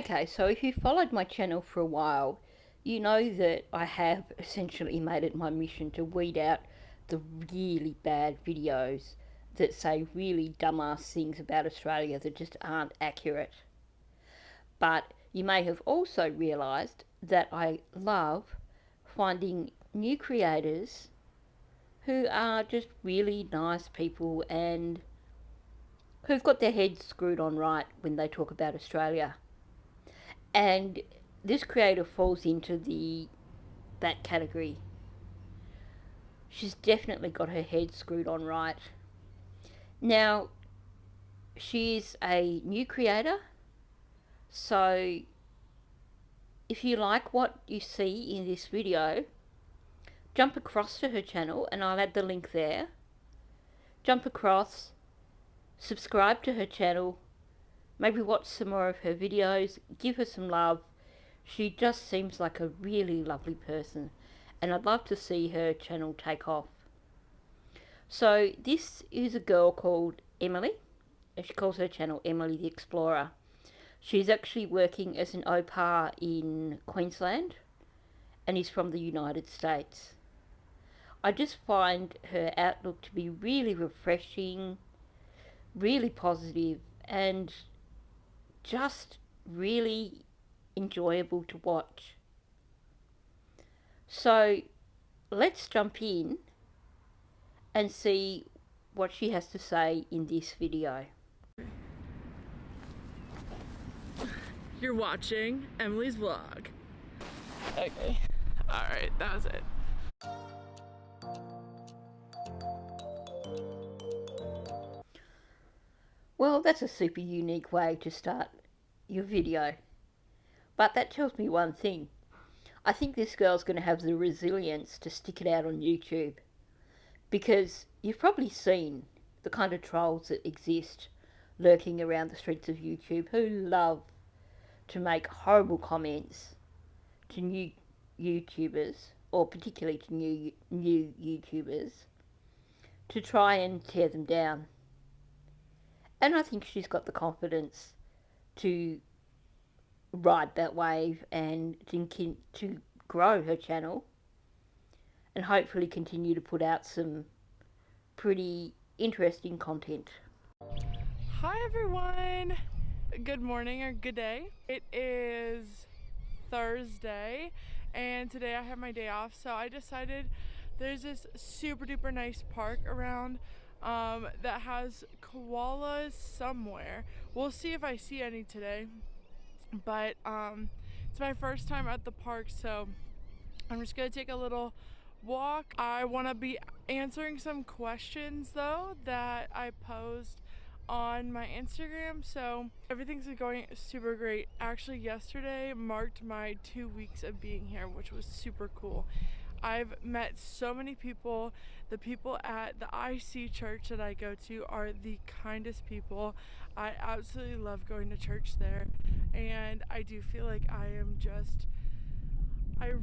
Okay, so if you followed my channel for a while, you know that I have essentially made it my mission to weed out the really bad videos that say really dumbass things about Australia that just aren't accurate. But you may have also realised that I love finding new creators who are just really nice people and who've got their heads screwed on right when they talk about Australia. And this creator falls into that category. She's definitely got her head screwed on right. Now, she's a new creator, so if you like what you see in this video, jump across to her channel and I'll add the link there. Jump across, subscribe to her channel, maybe watch some more of her videos, give her some love. She just seems like a really lovely person and I'd love to see her channel take off. So this is a girl called Emily, and she calls her channel Emily the Explorer. She's actually working as an au pair in Queensland and is from the United States. I just find her outlook to be really refreshing, really positive, and just really enjoyable to watch. So let's jump in and see what she has to say in this video. You're watching Emily's vlog. Okay. Alright, that was it. Well, that's a super unique way to start your video. But that tells me one thing. I think this girl's going to have the resilience to stick it out on YouTube. Because you've probably seen the kind of trolls that exist lurking around the streets of YouTube who love to make horrible comments to new YouTubers, or particularly to new YouTubers, to try and tear them down. And I think she's got the confidence to ride that wave and to grow her channel and hopefully continue to put out some pretty interesting content. Hi everyone! Good morning or good day. It is Thursday and today I have my day off, so I decided there's this super duper nice park around that has koalas somewhere. We'll see if I see any today, but it's my first time at the park, so I'm just gonna take a little walk. I want to be answering some questions though that I posed on my Instagram, so everything's going super great. Actually, yesterday marked my 2 weeks of being here, which was super cool. I've met so many people. The people at the IC church that I go to are the kindest people. I absolutely love going to church there, and I do feel like I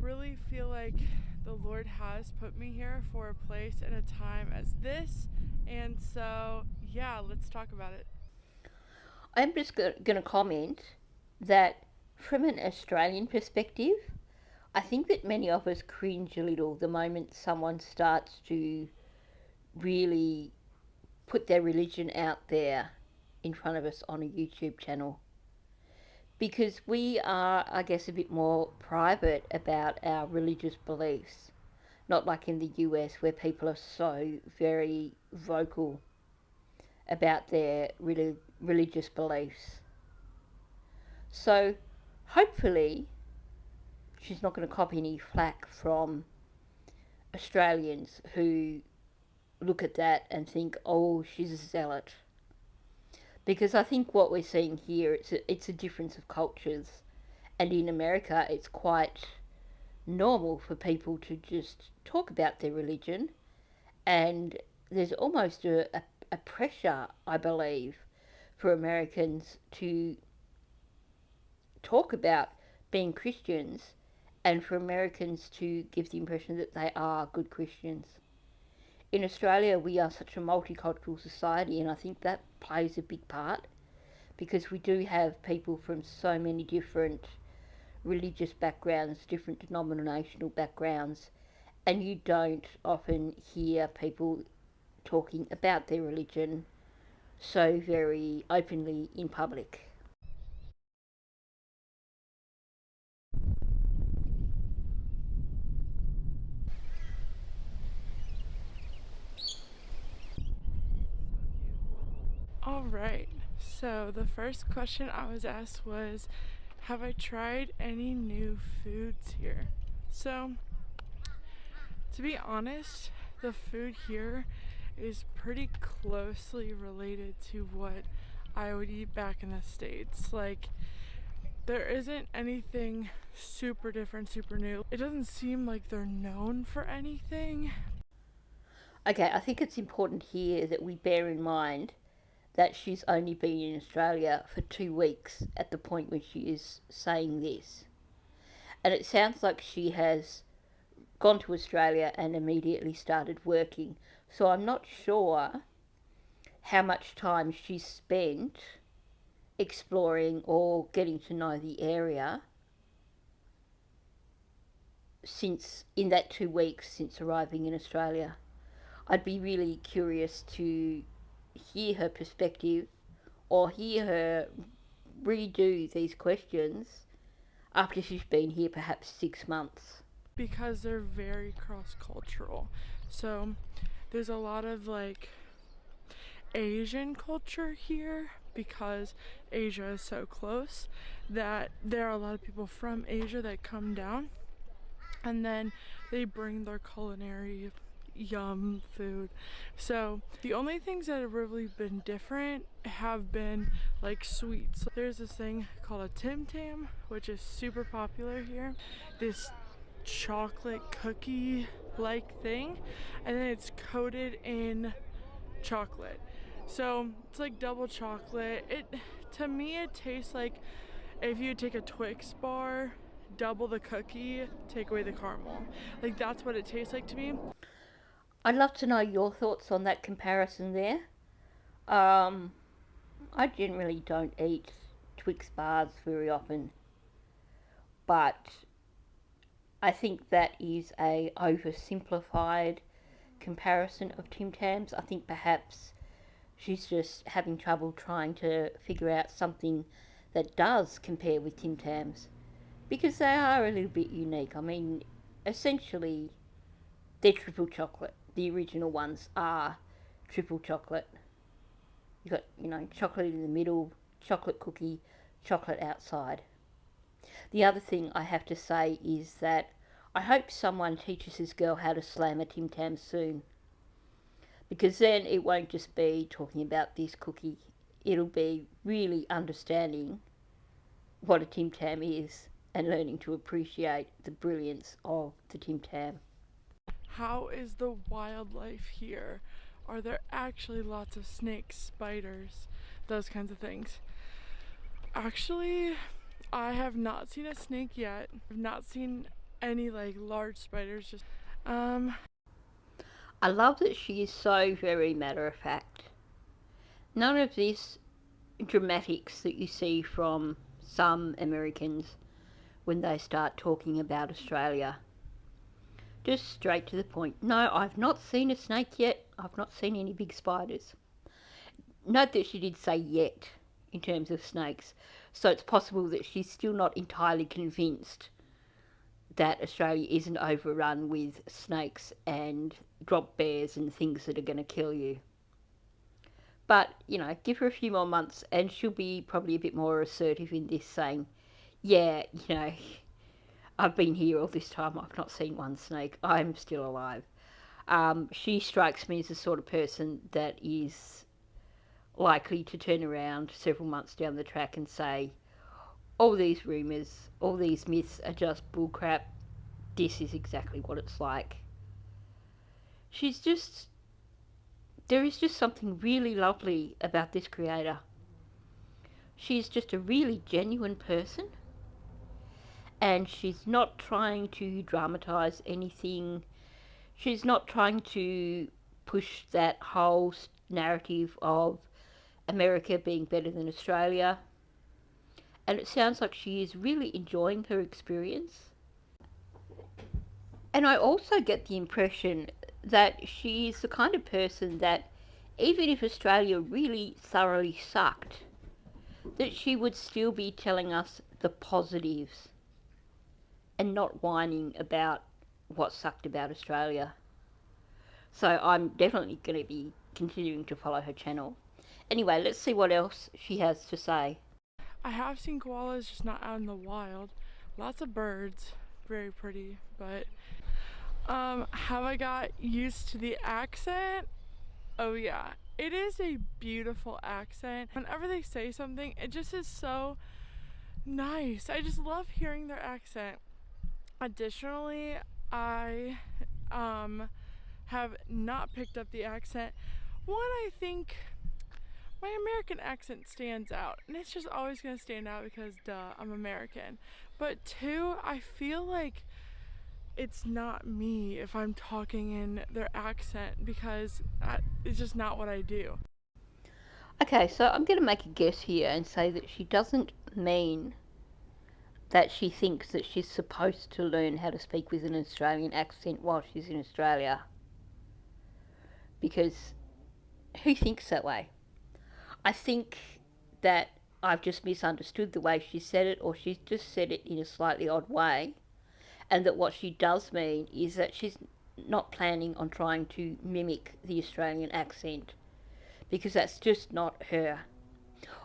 really feel like the Lord has put me here for a place and a time as this, and so yeah, let's talk about it. I'm just going to comment that from an Australian perspective, I think that many of us cringe a little the moment someone starts to really put their religion out there in front of us on a YouTube channel. Because we are, I guess, a bit more private about our religious beliefs. Not like in the US where people are so very vocal about their religious beliefs. So hopefully she's not going to cop any flack from Australians who look at that and think, oh, she's a zealot. Because I think what we're seeing here, it's a difference of cultures. And in America, it's quite normal for people to just talk about their religion. And there's almost a pressure, I believe, for Americans to talk about being Christians and for Americans to give the impression that they are good Christians. In Australia, we are such a multicultural society, and I think that plays a big part because we do have people from so many different religious backgrounds, different denominational backgrounds, and you don't often hear people talking about their religion so very openly in public. All right. So the first question I was asked was, have I tried any new foods here? So, to be honest, the food here is pretty closely related to what I would eat back in the States. Like, there isn't anything super different, super new. It doesn't seem like they're known for anything. Okay, I think it's important here that we bear in mind that she's only been in Australia for 2 weeks at the point when she is saying this. And it sounds like she has gone to Australia and immediately started working. So I'm not sure how much time she's spent exploring or getting to know the area since in that 2 weeks since arriving in Australia. I'd be really curious to hear her perspective or hear her redo these questions after she's been here perhaps 6 months. Because they're very cross cultural. So there's a lot of like Asian culture here because Asia is so close that there are a lot of people from Asia that come down and then they bring their culinary yum food. So the only things that have really been different have been like sweets. There's this thing called a Tim Tam, which is super popular here. This chocolate cookie like thing, and then it's coated in chocolate. So it's like double chocolate. It to me it tastes like if you take a Twix bar, double the cookie, take away the caramel. Like that's what it tastes like to me. I'd love to know your thoughts on that comparison there. Um, I generally don't eat Twix bars very often, but I think that is a oversimplified comparison of Tim Tams. I think perhaps she's just having trouble trying to figure out something that does compare with Tim Tams because they are a little bit unique. I mean, essentially, they're triple chocolate. The original ones are triple chocolate. You got, chocolate in the middle, chocolate cookie, chocolate outside. The other thing I have to say is that I hope someone teaches this girl how to slam a Tim Tam soon, because then it won't just be talking about this cookie. It'll be really understanding what a Tim Tam is and learning to appreciate the brilliance of the Tim Tam. How is the wildlife here? Are there actually lots of snakes, spiders, those kinds of things? Actually, I have not seen a snake yet. I've not seen any like large spiders. Just I love that she is so very matter of fact. None of this dramatics that you see from some Americans when they start talking about Australia. Just straight to the point. No, I've not seen a snake yet. I've not seen any big spiders. Note that she did say yet in terms of snakes, so it's possible that she's still not entirely convinced that Australia isn't overrun with snakes and drop bears and things that are going to kill you. But, give her a few more months and she'll be probably a bit more assertive in this, saying, yeah, I've been here all this time, I've not seen one snake, I'm still alive. She strikes me as the sort of person that is likely to turn around several months down the track and say, all these rumours, all these myths are just bullcrap, this is exactly what it's like. There is just something really lovely about this creator. She's just a really genuine person, and she's not trying to dramatise anything. She's not trying to push that whole narrative of America being better than Australia. And it sounds like she is really enjoying her experience. And I also get the impression that she is the kind of person that, even if Australia really thoroughly sucked, that she would still be telling us the positives and not whining about what sucked about Australia. So I'm definitely going to be continuing to follow her channel. Anyway, let's see what else she has to say. I have seen koalas, just not out in the wild. Lots of birds, very pretty, but have I got used to the accent? Oh yeah, it is a beautiful accent. Whenever they say something, it just is so nice. I just love hearing their accent. Additionally, I have not picked up the accent. One, I think my American accent stands out, and it's just always gonna stand out because duh, I'm American. But two, I feel like it's not me if I'm talking in their accent, because it's just not what I do. Okay, so I'm going to make a guess here and say that she doesn't mean that she thinks that she's supposed to learn how to speak with an Australian accent while she's in Australia. Because who thinks that way? I think that I've just misunderstood the way she said it, or she's just said it in a slightly odd way, and that what she does mean is that she's not planning on trying to mimic the Australian accent, because that's just not her.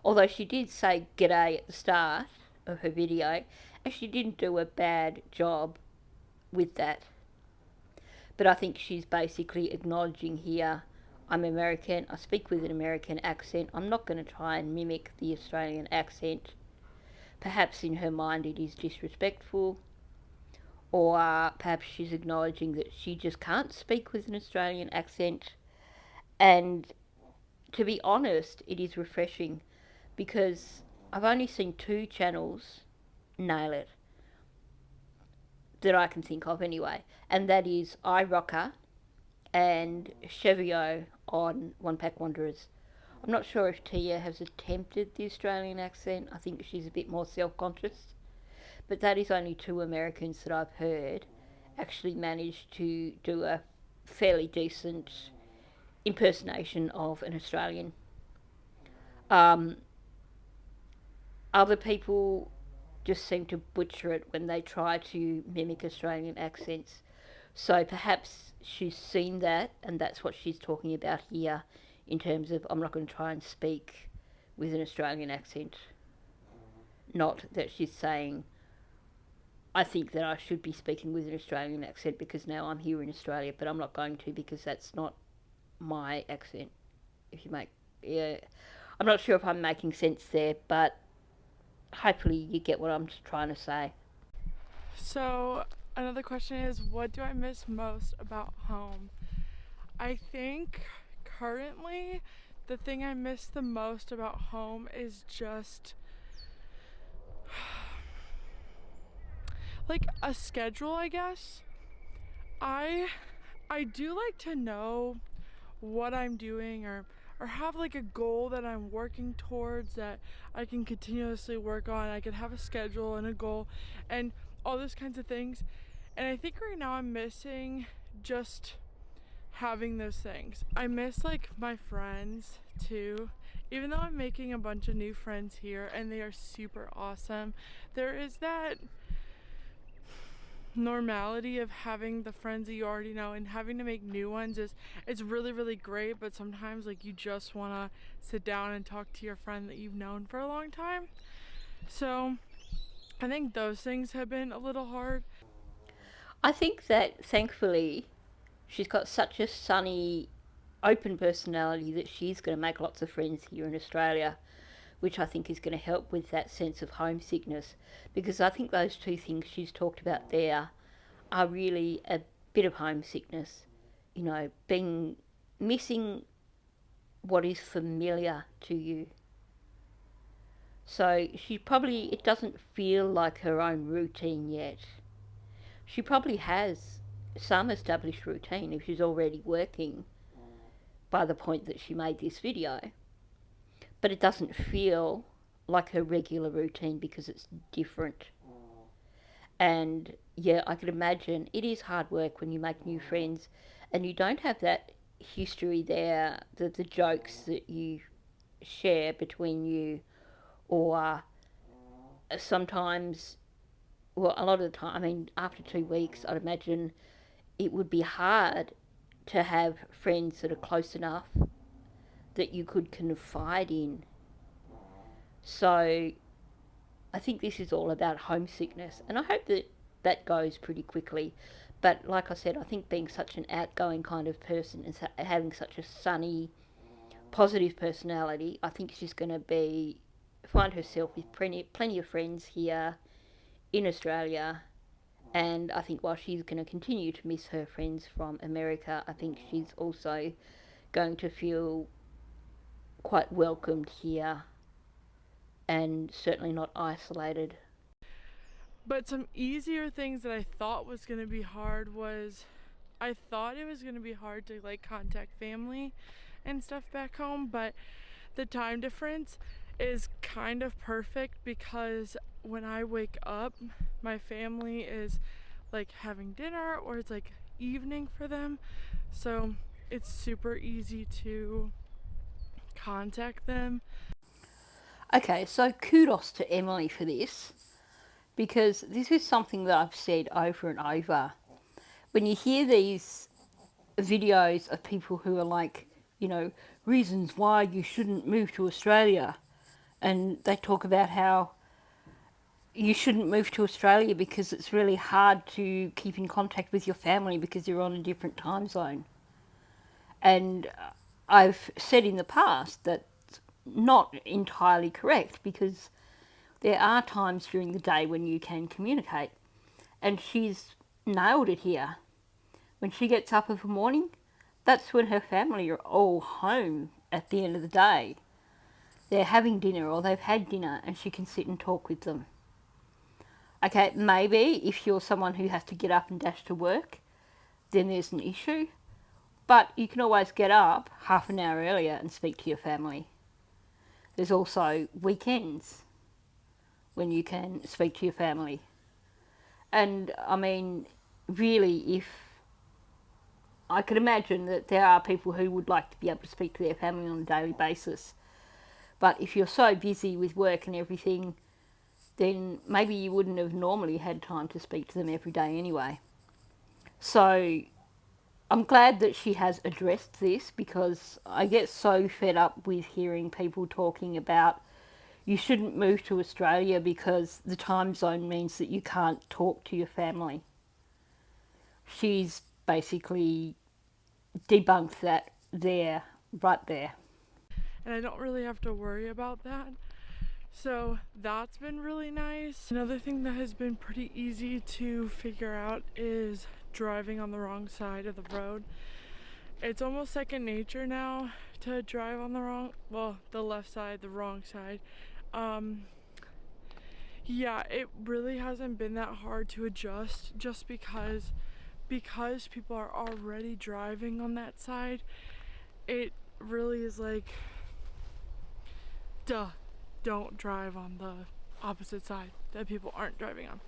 Although she did say g'day at the start of her video, and she didn't do a bad job with that. But I think she's basically acknowledging here, I'm American, I speak with an American accent, I'm not going to try and mimic the Australian accent. Perhaps in her mind it is disrespectful, or perhaps she's acknowledging that she just can't speak with an Australian accent. And to be honest, it is refreshing, because I've only seen 2 channels nail it that I can think of anyway, and that is iRocker and Chevio on One Pack Wanderers. I'm not sure if Tia has attempted the Australian accent. I think she's a bit more self-conscious, but that is only 2 Americans that I've heard actually manage to do a fairly decent impersonation of an Australian. Other people just seem to butcher it when they try to mimic Australian accents. So perhaps she's seen that, and that's what she's talking about here in terms of, I'm not going to try and speak with an Australian accent. Not that she's saying, I think that I should be speaking with an Australian accent because now I'm here in Australia, but I'm not going to because that's not my accent. If you make, yeah, I'm not sure if I'm making sense there, but hopefully you get what I'm trying to say. So another question is, what do I miss most about home? I think currently the thing I miss the most about home is just like a schedule, I guess. I do like to know what I'm doing, or have like a goal that I'm working towards that I can continuously work on. I could have a schedule and a goal and all those kinds of things. And I think right now I'm missing just having those things. I miss like my friends too. Even though I'm making a bunch of new friends here and they are super awesome, there is that normality of having the friends that you already know, and having to make new ones is, it's really really great, but sometimes like you just want to sit down and talk to your friend that you've known for a long time. So I think those things have been a little hard. I think that thankfully she's got such a sunny, open personality that she's going to make lots of friends here in Australia, which I think is going to help with that sense of homesickness, because I think those 2 things she's talked about there are really a bit of homesickness, you know, missing what is familiar to you. So it doesn't feel like her own routine yet. She probably has some established routine if she's already working by the point that she made this video. but it doesn't feel like a regular routine because it's different. And yeah, I could imagine it is hard work when you make new friends and you don't have that history there, the jokes that you share between you, or sometimes, well, a lot of the time, I mean, after 2 weeks, I'd imagine it would be hard to have friends that are close enough that you could confide in. So I think this is all about homesickness, and I hope that that goes pretty quickly. But like I said, I think being such an outgoing kind of person and having such a sunny, positive personality, I think she's going to be find herself with plenty of friends here in Australia. And I think while she's going to continue to miss her friends from America, I think she's also going to feel quite welcomed here and certainly not isolated. But some easier things that I thought was going to be hard was I thought it was going to be hard to like contact family and stuff back home, but the time difference is kind of perfect because when I wake up, my family is like having dinner or it's like evening for them. So it's super easy to contact them. Okay, so kudos to Emily for this, because this is something that I've said over and over. When you hear these videos of people who are like, reasons why you shouldn't move to Australia, and they talk about how you shouldn't move to Australia because it's really hard to keep in contact with your family because you're on a different time zone. And I've said in the past that not entirely correct, because there are times during the day when you can communicate. And she's nailed it here. When she gets up of a morning, that's when her family are all home at the end of the day. They're having dinner or they've had dinner and she can sit and talk with them. Okay, maybe if you're someone who has to get up and dash to work, then there's an issue. But you can always get up half an hour earlier and speak to your family. There's also weekends when you can speak to your family. And I mean, really, if I could imagine that there are people who would like to be able to speak to their family on a daily basis. But if you're so busy with work and everything, then maybe you wouldn't have normally had time to speak to them every day anyway. So I'm glad that she has addressed this, because I get so fed up with hearing people talking about you shouldn't move to Australia because the time zone means that you can't talk to your family. She's basically debunked that right there. And I don't really have to worry about that. So that's been really nice. Another thing that has been pretty easy to figure out is driving on the wrong side of the road. It's almost second nature now to drive on the left side, the wrong side. Yeah, it really hasn't been that hard to adjust, just because people are already driving on that side. It really is like, duh, don't drive on the opposite side that people aren't driving on.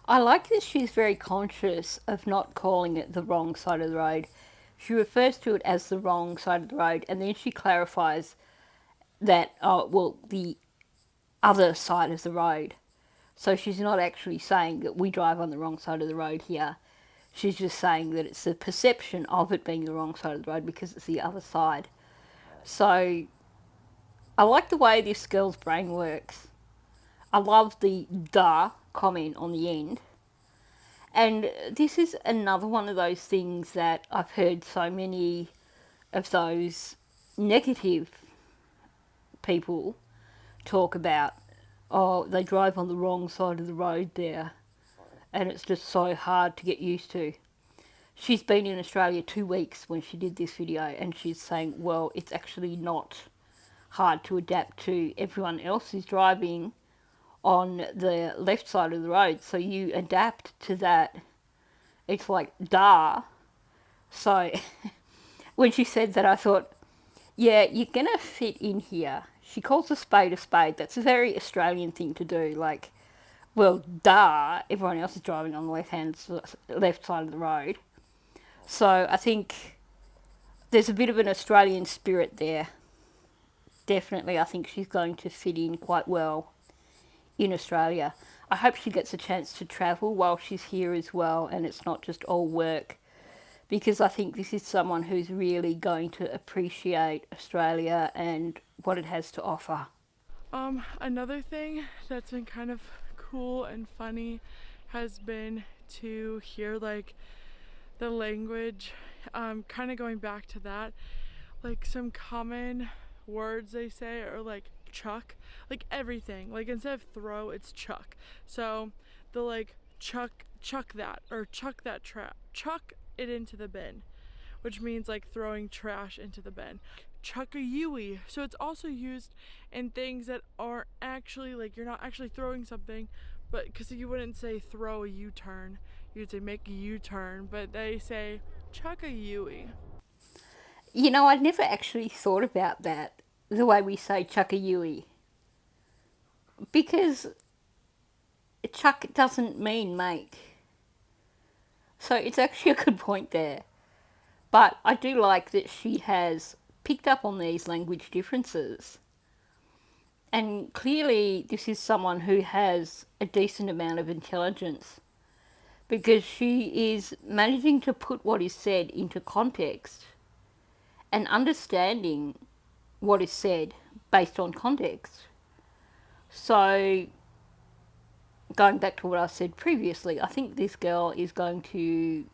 I like that she's very conscious of not calling it the wrong side of the road. She refers to it as the wrong side of the road, and then she clarifies that, the other side of the road. So she's not actually saying that we drive on the wrong side of the road here. She's just saying that it's the perception of it being the wrong side of the road because it's the other side. So I like the way this girl's brain works. I love the "duh" comment on the end. And this is another one of those things that I've heard so many of those negative people talk about. Oh, they drive on the wrong side of the road there, and it's just so hard to get used to. She's been in Australia 2 weeks when she did this video, and she's saying, well, it's actually not hard to adapt to. Everyone else is driving on the left side of the road, so you adapt to that. It's like, duh. So when she said that, I thought, Yeah, you're gonna fit in here. She calls a spade a spade. That's a very Australian thing to do. Like, well, duh, everyone else is driving on the left side of the road. So I think there's a bit of an Australian spirit there. Definitely, I think she's going to fit in quite well in Australia. I hope she gets a chance to travel while she's here as well, and it's not just all work, because I think this is someone who's really going to appreciate Australia and what it has to offer. Another thing that's been kind of cool and funny has been to hear like the language, kind of going back to that, like some common words they say are like chuck, like everything. Like instead of throw, it's chuck. So the like chuck that, or chuck that chuck it into the bin, which means like throwing trash into the bin. Chuck a Yui. So it's also used in things that aren't actually like, you're not actually throwing something, but because you wouldn't say throw a U-turn, you'd say make a U-turn, but they say chuck a Yui. You know, I'd never actually thought about that, the way we say chuckayui, because chuck doesn't mean make. So it's actually a good point there. But I do like that she has picked up on these language differences. And clearly, this is someone who has a decent amount of intelligence, because she is managing to put what is said into context and understanding what is said based on context. So, going back to what I said previously, I think this girl is going to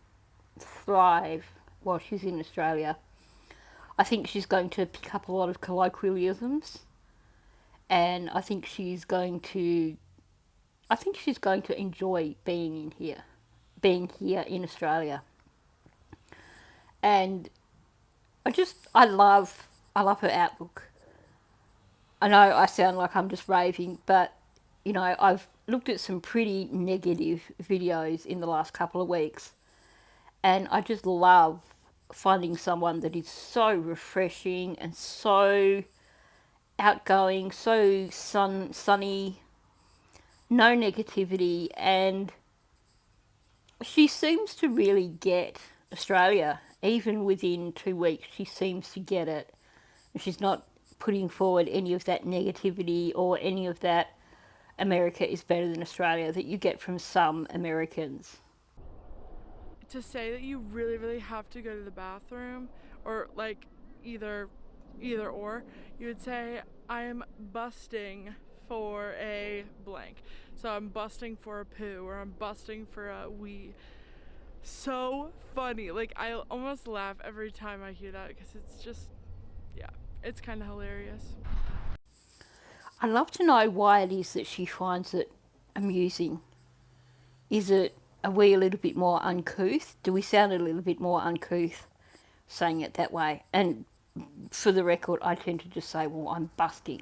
thrive while she's in Australia. I think she's going to pick up a lot of colloquialisms, and I think she's going to enjoy being here in Australia. And I love her outlook. I know I sound like I'm just raving, but you know, I've looked at some pretty negative videos in the last couple of weeks, and I just love finding someone that is so refreshing and so outgoing, so sunny, no negativity, and she seems to really get Australia. Even within 2 weeks, she seems to get it. She's not putting forward any of that negativity or any of that America is better than Australia that you get from some Americans. To say that you really, really have to go to the bathroom, or like either or, you would say I am busting for a blank. So I'm busting for a poo, or I'm busting for a wee. So funny. Like I almost laugh every time I hear that, because it's just, yeah, it's kind of hilarious. I'd love to know why it is that she finds it amusing. Is it, are we a little bit more uncouth? Do we sound a little bit more uncouth saying it that way? And for the record, I tend to just say, well, I'm busting.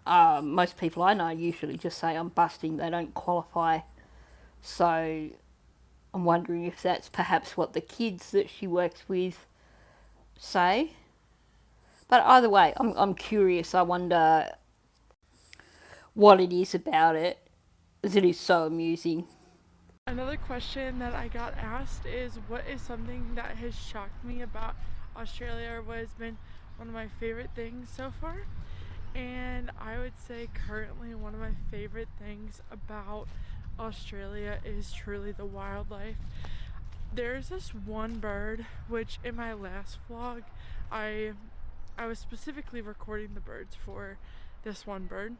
Most people I know usually just say I'm busting, they don't qualify. So I'm wondering if that's perhaps what the kids that she works with say. But either way, I'm curious. I wonder what it is about it that is so amusing. Another question that I got asked is, what is something that has shocked me about Australia, or what has been one of my favorite things so far? And I would say currently one of my favorite things about Australia is truly the wildlife. There's this one bird, which in my last vlog, I was specifically recording the birds for this one bird.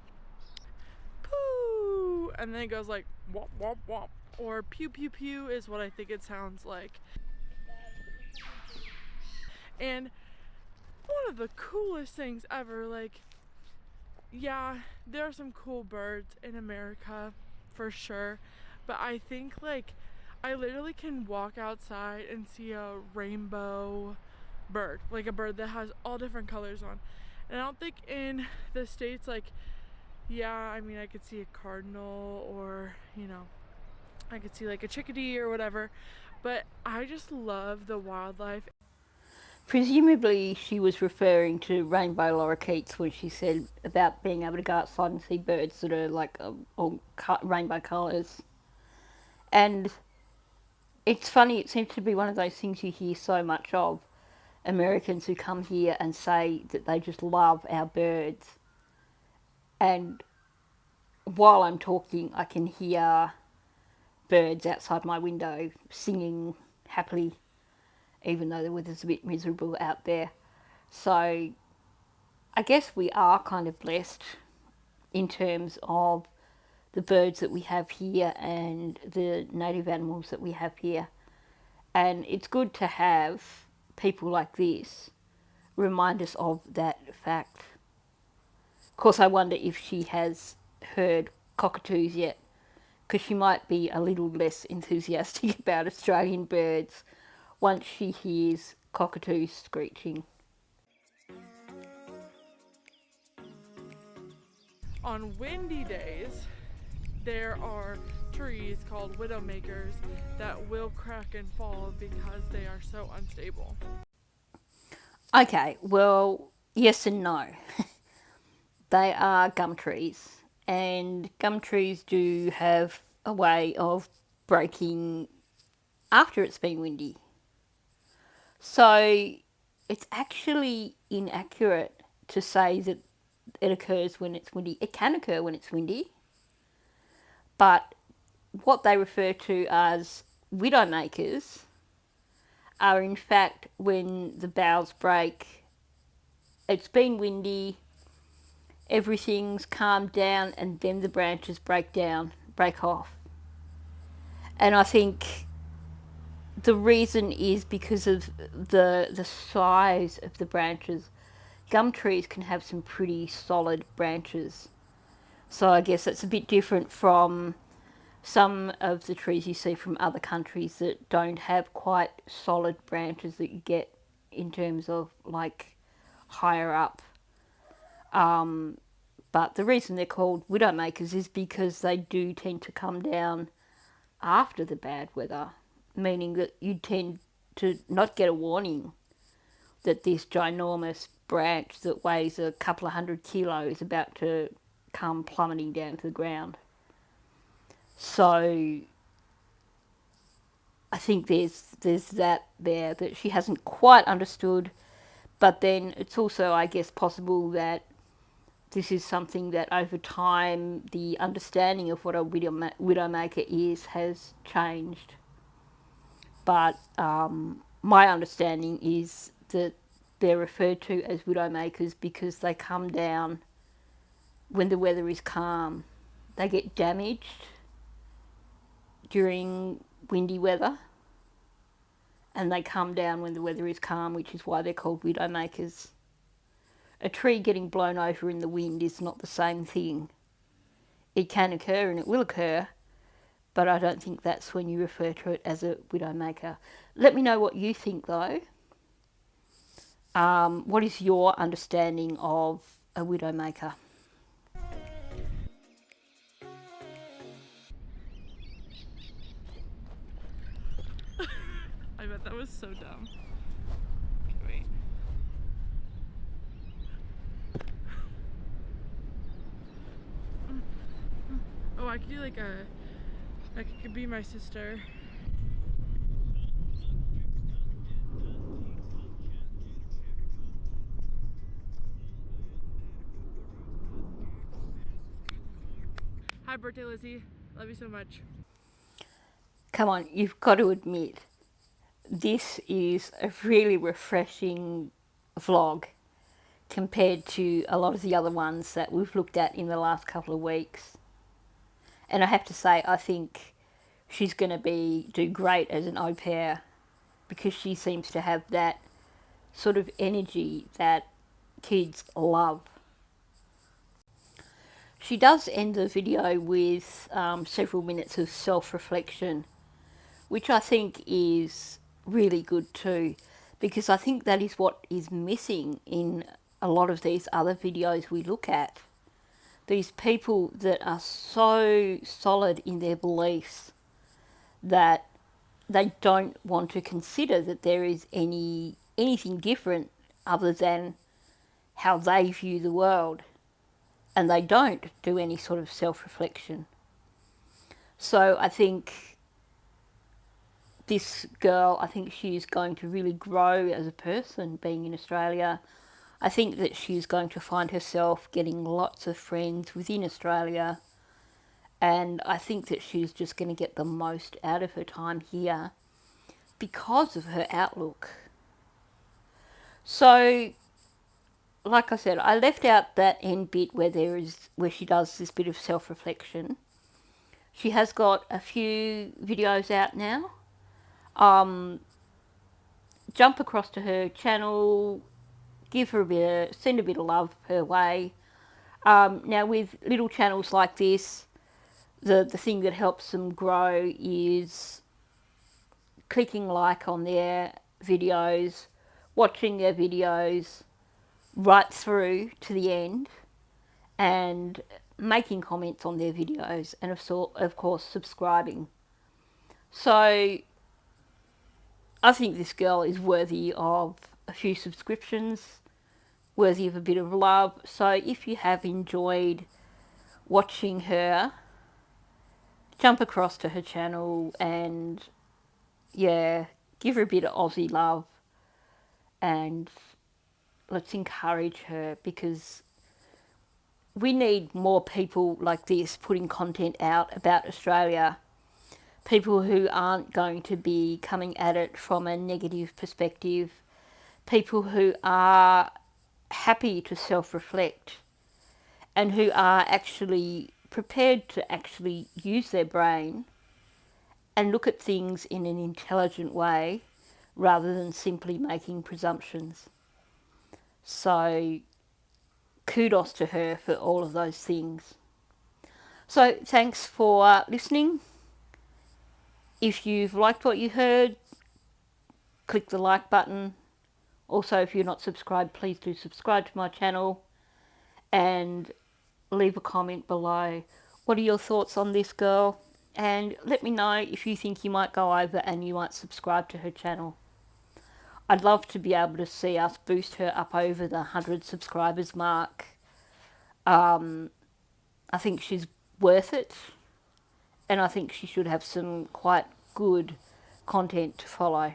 Poo! And then it goes like womp womp womp, or pew pew pew is what I think it sounds like. And one of the coolest things ever, like, yeah, there are some cool birds in America for sure, but I think like I literally can walk outside and see a rainbow bird, like a bird that has all different colors on. And I don't think in the States, like, yeah, I mean, I could see a cardinal, or, you know, I could see like a chickadee or whatever, but I just love the wildlife. Presumably she was referring to rainbow lorikeets when she said about being able to go outside and see birds that are like all rainbow colours. And it's funny, it seems to be one of those things you hear so much of. Americans who come here and say that they just love our birds. And while I'm talking, I can hear birds outside my window singing happily, even though the weather's a bit miserable out there. So I guess we are kind of blessed in terms of the birds that we have here and the native animals that we have here. And it's good to have people like this remind us of that fact. Of course, I wonder if she has heard cockatoos yet, because she might be a little less enthusiastic about Australian birds once she hears cockatoos screeching. On windy days, there are trees called widowmakers that will crack and fall because they are so unstable. Okay, well, yes and no. They are gum trees, and gum trees do have a way of breaking after it's been windy. So it's actually inaccurate to say that it occurs when it's windy. It can occur when it's windy, but what they refer to as widowmakers are in fact when the boughs break. It's been windy, everything's calmed down, and then the branches break off. And I think the reason is because of the size of the branches. Gum trees can have some pretty solid branches. So I guess that's a bit different from some of the trees you see from other countries that don't have quite solid branches that you get in terms of like higher up. But the reason they're called widowmakers is because they do tend to come down after the bad weather, meaning that you tend to not get a warning that this ginormous branch that weighs a couple of 100 kilos is about to come plummeting down to the ground. So I think there's that there that she hasn't quite understood, but then it's also, I guess, possible that this is something that over time the understanding of what a widowmaker is has changed. But my understanding is that they're referred to as widowmakers because they come down when the weather is calm. They get damaged during windy weather, and they come down when the weather is calm, which is why they're called widowmakers. A tree getting blown over in the wind is not the same thing. It can occur and it will occur, but I don't think that's when you refer to it as a widowmaker. Let me know what you think though. What is your understanding of a widowmaker? I bet that was so dumb. Okay, wait. Oh, I could do like it could be my sister. Hi, birthday Lizzie. Love you so much. Come on, you've got to admit, this is a really refreshing vlog compared to a lot of the other ones that we've looked at in the last couple of weeks. And I have to say, I think she's going to do great as an au pair because she seems to have that sort of energy that kids love. She does end the video with several minutes of self-reflection, which I think is really good too, because I think that is what is missing in a lot of these other videos we look at. These people that are so solid in their beliefs that they don't want to consider that there is any anything different other than how they view the world, and they don't do any sort of self-reflection. So I think this girl, I think she's going to really grow as a person being in Australia. I think that she's going to find herself getting lots of friends within Australia, and I think that she's just going to get the most out of her time here because of her outlook. So, like I said, I left out that end bit where she does this bit of self-reflection. She has got a few videos out now. Jump across to her channel, send a bit of love her way. Now, with little channels like this, the thing that helps them grow is clicking like on their videos, watching their videos right through to the end, and making comments on their videos, and of course subscribing. So I think this girl is worthy of a few subscriptions, worthy of a bit of love. So if you have enjoyed watching her, jump across to her channel and, yeah, give her a bit of Aussie love, and let's encourage her, because we need more people like this putting content out about Australia. People who aren't going to be coming at it from a negative perspective. People who are happy to self-reflect and who are actually prepared to actually use their brain and look at things in an intelligent way rather than simply making presumptions. So kudos to her for all of those things. So thanks for listening. If you've liked what you heard, click the like button. Also, if you're not subscribed, please do subscribe to my channel and leave a comment below. What are your thoughts on this girl? And let me know if you think you might go over and you might subscribe to her channel. I'd love to be able to see us boost her up over the 100 subscribers mark. I think she's worth it, and I think she should have some quite good content to follow.